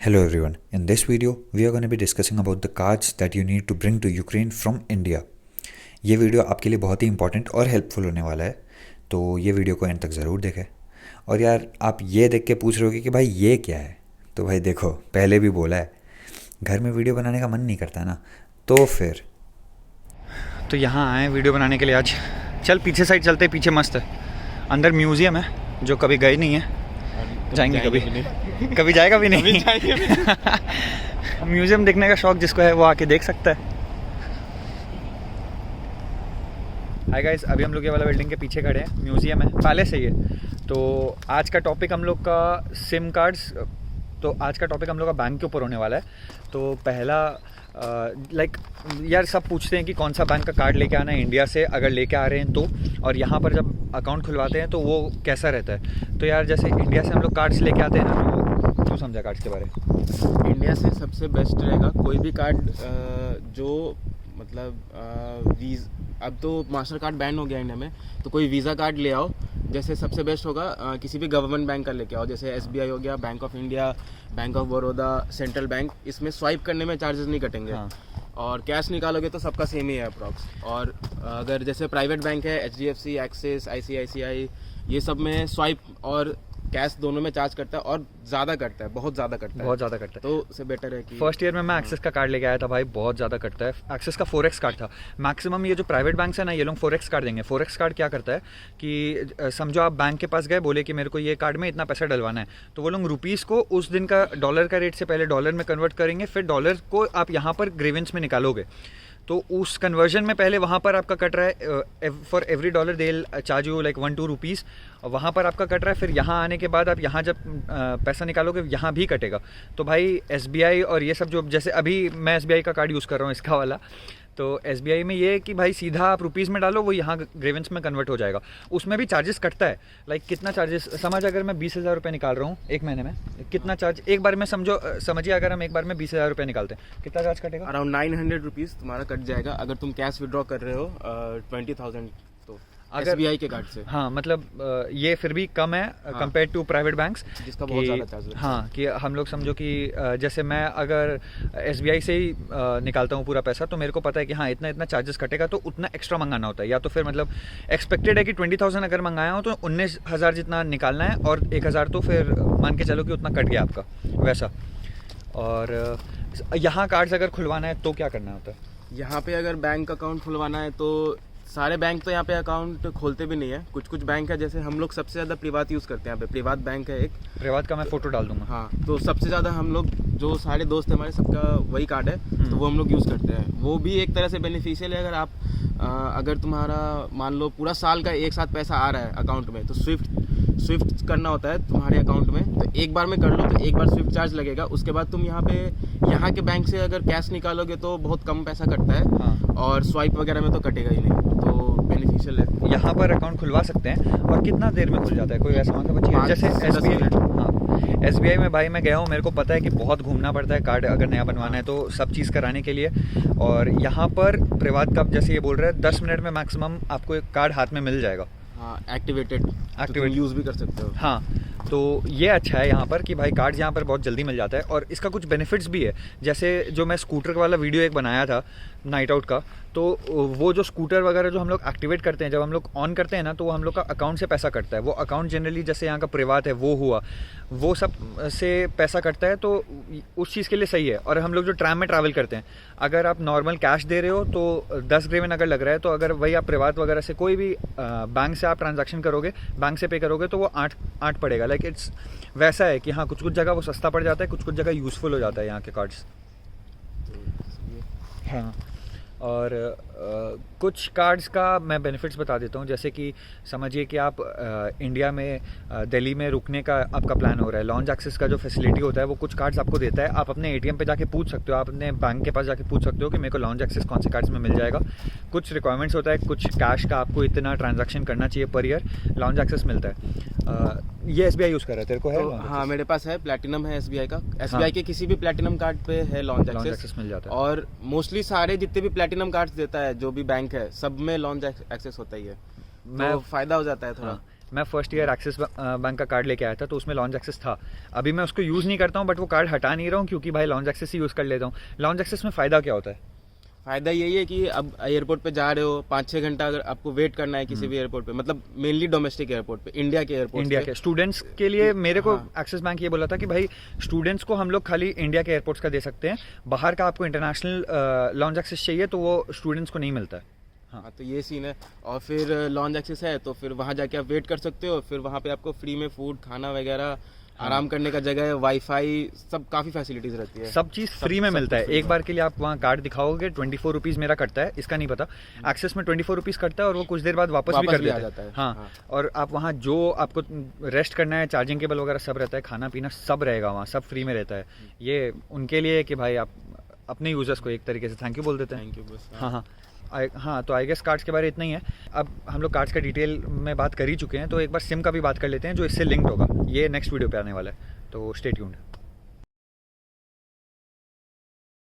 Hello everyone. In this video, we are going to be discussing about the cards that you need to bring to Ukraine from India. ये video आपके लिए बहुत ही important और helpful होने वाला है, तो ये वीडियो को एंड तक ज़रूर देखें। और यार आप ये देख के पूछ रहे हो कि भाई ये क्या है, तो भाई देखो, पहले भी बोला है, घर में वीडियो बनाने का मन नहीं करता ना, तो फिर तो यहाँ आए वीडियो बनाने के लिए आज। चल पीछे साइड चलते, पीछे मस्त है, अंदर म्यूज़ियम है जो कभी गए नहीं है, जाएंगे कभी कभी जाएगा भी नहीं म्यूज़ियम देखने का शौक जिसको है वो आके देख सकता है। हाय गाइस, अभी हम लोग ये वाला बिल्डिंग के पीछे खड़े हैं, म्यूज़ियम है, पैलेस है ये। तो आज का टॉपिक हम लोग का सिम कार्ड्स, तो आज का टॉपिक हम लोग का बैंक के ऊपर होने वाला है। तो पहला यार सब पूछते हैं कि कौन सा बैंक का कार्ड लेके आना है इंडिया से, अगर लेके आ रहे हैं तो, और यहाँ पर जब अकाउंट खुलवाते हैं तो वो कैसा रहता है। तो यार जैसे इंडिया से हम लोग कार्ड्स लेके आते हैं ना, तो तू समझा कार्ड्स के बारे में। इंडिया से सबसे बेस्ट रहेगा कोई भी कार्ड जो मतलब अब तो मास्टर कार्ड बैन हो गया इंडिया में, तो कोई वीज़ा कार्ड ले आओ। जैसे सबसे बेस्ट होगा किसी भी गवर्नमेंट बैंक का लेके आओ, जैसे SBI हो गया, bank of India, bank of Baroda, central bank. इसमें स्वाइप करने में चार्जेस नहीं कटेंगे। हाँ। और कैश निकालोगे तो सबका सेम ही है अप्रॉक्स। और अगर जैसे प्राइवेट बैंक है, HDFC, एक्सिस, ICICI, ये सब में स्वाइप और कैश दोनों में चार्ज करता है, और ज़्यादा कटता है, बहुत ज़्यादा कटता है, बहुत ज़्यादा कटता है। तो उससे बेटर है कि फर्स्ट ईयर में मैं एक्सिस का कार्ड लेके आया था भाई, बहुत ज़्यादा कटता है। एक्सिस का 4x कार्ड था। मैक्सिमम ये जो प्राइवेट बैंक्स है ना, ये लोग 4x कार्ड देंगे। 4x कार्ड क्या करता है कि समझो आप बैंक के पास गए, बोले कि मेरे को ये कार्ड में इतना पैसा डलवाना है, तो वो लोग रुपीज़ को उस दिन का डॉलर का रेट से पहले डॉलर में कन्वर्ट करेंगे, फिर डॉलर को आप यहाँ पर ग्रेवेंस में निकालोगे। तो उस कन्वर्जन में पहले वहाँ पर आपका कट रहा है, for every dollar they charge you like 1-2 rupees, वहाँ पर आपका कट रहा है। फिर यहाँ आने के बाद आप यहाँ जब पैसा निकालोगे यहाँ भी कटेगा। तो भाई SBI और ये सब जो, जैसे अभी मैं SBI का कार्ड यूज़ कर रहा हूँ, इसका वाला, तो SBI में ये है कि भाई सीधा आप रुपीज़ में डालो, वो यहाँ ग्रेवेंस में कन्वर्ट हो जाएगा। उसमें भी चार्जेस कटता है। लाइक कितना चार्जेस, समझ अगर मैं 20,000 रुपये निकाल रहा हूँ एक महीने में, कितना चार्ज एक बार में समझिए अगर हम एक बार में 20,000 रुपये निकालते हैं, कितना चार्ज कटेगा? अराउंड 900 रुपीज़ तुम्हारा कट जाएगा अगर तुम कैश विड्रॉ कर रहे हो 20,000 तो SBI के कार्ड से। हाँ, मतलब ये फिर भी कम है कंपेयर टू प्राइवेट बैंक्स, जिसका बहुत ज़्यादा चार्ज है। हाँ, कि हम लोग समझो कि जैसे मैं अगर SBI से ही निकालता हूँ पूरा पैसा, तो मेरे को पता है कि हाँ इतना इतना चार्जेस कटेगा, तो उतना एक्स्ट्रा मंगाना होता है। या तो फिर मतलब एक्सपेक्टेड है कि 20,000 अगर मंगाया हो तो 19,000 जितना निकालना है, और 1,000 तो फिर मान के चलो कि उतना कट गया आपका, वैसा। और यहाँ कार्ड्स अगर खुलवाना है तो क्या करना होता है? यहाँ पे अगर बैंक अकाउंट खुलवाना है तो सारे बैंक तो यहाँ पे अकाउंट खोलते भी नहीं है। कुछ कुछ बैंक है, जैसे हम लोग सबसे ज़्यादा प्रिवात यूज़ करते हैं। यहाँ पे प्रिवात बैंक है एक, प्रिवात का मैं फ़ोटो डाल दूँगा। हाँ, तो सबसे ज़्यादा हम लोग जो सारे दोस्त हैं हमारे, सबका वही कार्ड है, तो वो हम लोग यूज़ करते हैं। वो भी एक तरह से बेनिफिशियल है। अगर तुम्हारा मान लो पूरा साल का एक साथ पैसा आ रहा है अकाउंट में, तो स्विफ्ट करना होता है तुम्हारे अकाउंट में, तो एक बार में कर लो तो एक बार स्विफ्ट चार्ज लगेगा। उसके बाद तुम यहाँ के बैंक से अगर कैश निकालोगे तो बहुत कम पैसा कटता है। हाँ। और स्वाइप वगैरह में तो कटेगा ही नहीं, तो बेनिफिशियल है। यहाँ पर अकाउंट खुलवा सकते हैं। और कितना देर में खुल जाता है, कोई ऐसा मतलब बच्ची? जैसे SBI, हाँ, SBI में भाई मैं गया हूँ, मेरे को पता है कि बहुत घूमना पड़ता है कार्ड अगर नया बनवाना है तो, सब चीज़ कराने के लिए। और यहाँ पर प्रिवात का जैसे ये बोल रहे हैं 10 मिनट में मैक्सिमम आपको एक कार्ड हाथ में मिल जाएगा। हाँ, एक्टिवेटेड यूज़ भी कर सकते हो। हाँ, तो ये अच्छा है यहाँ पर कि भाई कार्ड्स यहाँ पर बहुत जल्दी मिल जाता है। और इसका कुछ बेनिफिट्स भी है, जैसे जो मैं स्कूटर वाला वीडियो एक बनाया था नाइट आउट का, तो वो जो स्कूटर वगैरह जो हम लोग एक्टिवेट करते हैं, जब हम लोग ऑन करते हैं ना, तो वो हम लोग का अकाउंट से पैसा कटता है। वो अकाउंट जनरली जैसे यहाँ का प्रिवात है वो हुआ, वो सब से पैसा कटता है, तो उस चीज़ के लिए सही है। और हम लोग जो ट्राम में ट्रैवल करते हैं, अगर आप नॉर्मल कैश दे रहे हो तो 10 ग्रेवन अगर लग रहा है, तो अगर वही आप प्रिवात वगैरह से कोई भी बैंक से आप ट्रांजैक्शन करोगे, बैंक से पे करोगे, तो वो 8 पड़ेगा। लाइक इट्स वैसा है कि हाँ कुछ कुछ जगह वो सस्ता पड़ जाता है, कुछ कुछ जगह यूज़फुल हो जाता है यहाँ के कार्ड्स। हाँ, और कुछ कार्ड्स का मैं बेनिफिट्स बता देता हूँ। जैसे कि समझिए कि आप इंडिया में दिल्ली में रुकने का आपका प्लान हो रहा है, लॉन्च एक्सेस का जो फैसिलिटी होता है वो कुछ कार्ड्स आपको देता है। आप अपने ATM पे जाके पूछ सकते हो, आप अपने बैंक के पास जाके पूछ सकते हो कि मेरे को लॉन्च एक्सेस कौन से कार्ड्स में मिल जाएगा। कुछ रिक्वायरमेंट्स होता है, कुछ कैश का आपको इतना ट्रांजैक्शन करना चाहिए पर ईयर, लॉन्च एक्सेस मिलता है। ये SBI यूज़ कर रहा है, तेरे को है? तो हाँ, मेरे पास है, प्लैटिनम है SBI का। SBI के किसी भी प्लैटिनम कार्ड पे है लॉन्च एक्सेस मिल जाता है। और मोस्टली सारे जितने भी प्लैटिनम कार्ड्स देता है जो भी बैंक है, सब में लॉन्च एक्सेस होता ही है, तो फ़ायदा हो जाता है थोड़ा। हाँ, मैं फर्स्ट ईयर एक्सिस बैंक का कार्ड लेके आया था, तो उसमें लॉन्ज एक्सेस था। अभी मैं उसको यूज़ नहीं करता हूँ, बट वो कार्ड हटा नहीं रहा हूँ क्योंकि भाई लॉन्ज एक्सेस ही यूज़ कर लेता हूँ। लॉन्ज एक्सेस में फ़ायदा क्या होता है? फ़ायदा यही है कि अब एयरपोर्ट पे जा रहे हो 5-6 घंटा अगर आपको वेट करना है किसी भी एयरपोर्ट पे, मतलब मेनली डोमेस्टिक एयरपोर्ट पे, इंडिया के एयरपोर्ट इंडिया पे। के स्टूडेंट्स के लिए मेरे को हाँ। एक्सिस बैंक ये बोला था कि भाई स्टूडेंट्स को हम लोग खाली इंडिया के एयरपोर्ट्स का दे सकते हैं, बाहर का आपको इंटरनेशनल लॉन्ज एक्सेस चाहिए तो वो स्टूडेंट्स को नहीं मिलता है। हाँ, तो ये सीन है। और फिर लॉन्ज एक्सेस है तो फिर वहाँ जाके आप वेट कर सकते हो, फिर वहाँ पे आपको फ्री में फूड, खाना वगैरह, आराम करने का जगह है, वाईफाई, सब काफ़ी फैसिलिटीज़ रहती है। सब चीज़ फ्री में सब मिलता है। कुछ free एक बार के लिए आप वहाँ कार्ड दिखाओगे 24 रुपीज़ मेरा कटता है, इसका नहीं पता। एक्सेस में 24 रुपीज़ कटता है और वो कुछ देर बाद वापस भी वापस कर भी आ देता है। जाता है। हाँ, हाँ। और आप वहाँ जो आपको रेस्ट करना है, चार्जिंग केबल वगैरह सब रहता है, खाना पीना सब रहेगा वहाँ, सब फ्री में रहता है। ये उनके लिए है कि भाई आप अपने यूज़र्स को एक तरीके से थैंक यू बोल देते हैं। थैंक यू बस। हाँ हाँ। हाँ, तो आई गेस कार्ड्स के बारे इतना ही है। अब हम लोग कार्ड्स का डिटेल में बात कर ही चुके हैं, तो एक बार सिम का भी बात कर लेते हैं जो इससे लिंक्ड होगा। ये नेक्स्ट वीडियो पे आने वाला है, तो स्टे ट्यून्ड।